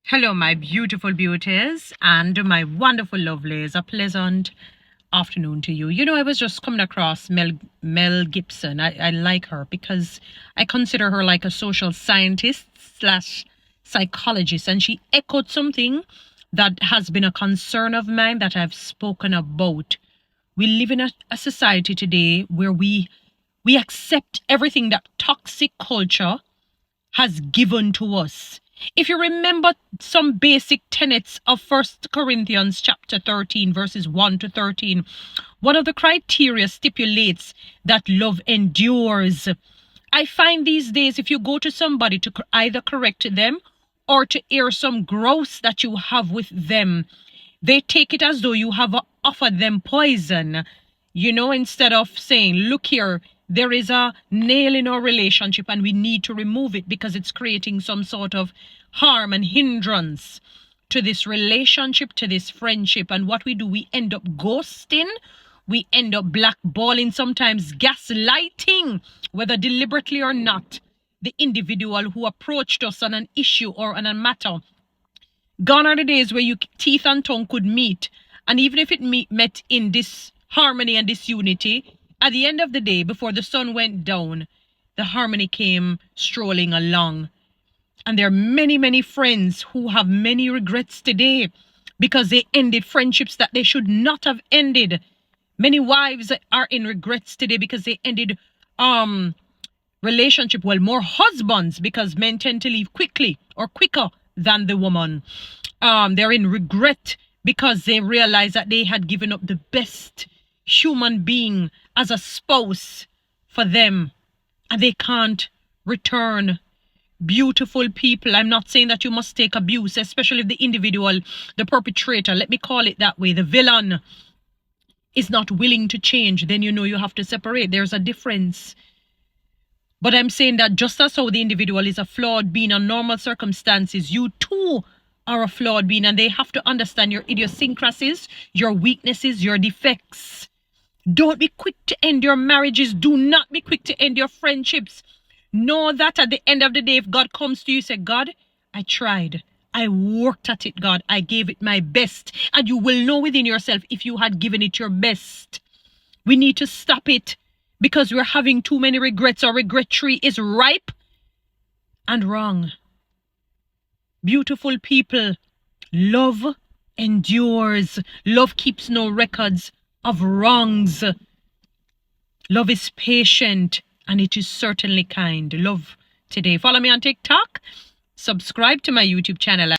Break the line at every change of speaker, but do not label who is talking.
Hello, my beautiful beauties and my wonderful lovelies. A pleasant afternoon to you. You know, I was just coming across Mel Gibson. I like her because I consider her like a social scientist slash psychologist, and she echoed something that has been a concern of mine that I've spoken about. We live in a society today where we accept everything that toxic culture has given to us. If you remember some basic tenets of 1 Corinthians chapter 13, verses 1 to 13, one of the criteria stipulates that love endures. I find these days, if you go to somebody to either correct them or to air some grouse that you have with them, they take it as though you have offered them poison. You know, instead of saying, look here, there is a nail in our relationship and we need to remove it because it's creating some sort of harm and hindrance to this relationship, to this friendship. And what we do, we end up ghosting, we end up blackballing, sometimes gaslighting, whether deliberately or not, the individual who approached us on an issue or on a matter. Gone are the days where teeth and tongue could meet, and even if it met in this harmony and this unity, at the end of the day, before the sun went down, the harmony came strolling along. And there are many, many friends who have many regrets today because they ended friendships that they should not have ended. Many wives are in regrets today because they ended relationship. Well, more husbands, because men tend to leave quickly or quicker than the woman. They're in regret because they realize that they had given up the best human being as a spouse for them, and they can't return. Beautiful people, I'm not saying that you must take abuse, especially if the individual, the perpetrator, let me call it that way, the villain, is not willing to change. Then you know you have to separate. There's a difference. But I'm saying that just as how the individual is a flawed being on normal circumstances, you too are a flawed being, and they have to understand your idiosyncrasies, your weaknesses, your defects. Don't be quick to end your marriages. Do not be quick to end your friendships. Know that at the end of the day, if God comes to you, say, God, I tried. I worked at it, God. I gave it my best. And you will know within yourself if you had given it your best. We need to stop it because we're having too many regrets. Our regret tree is ripe and wrong. Beautiful people, love endures. Love keeps no records of wrongs. Love is patient and it is certainly kind. Love today. Follow me on TikTok. Subscribe to my YouTube channel.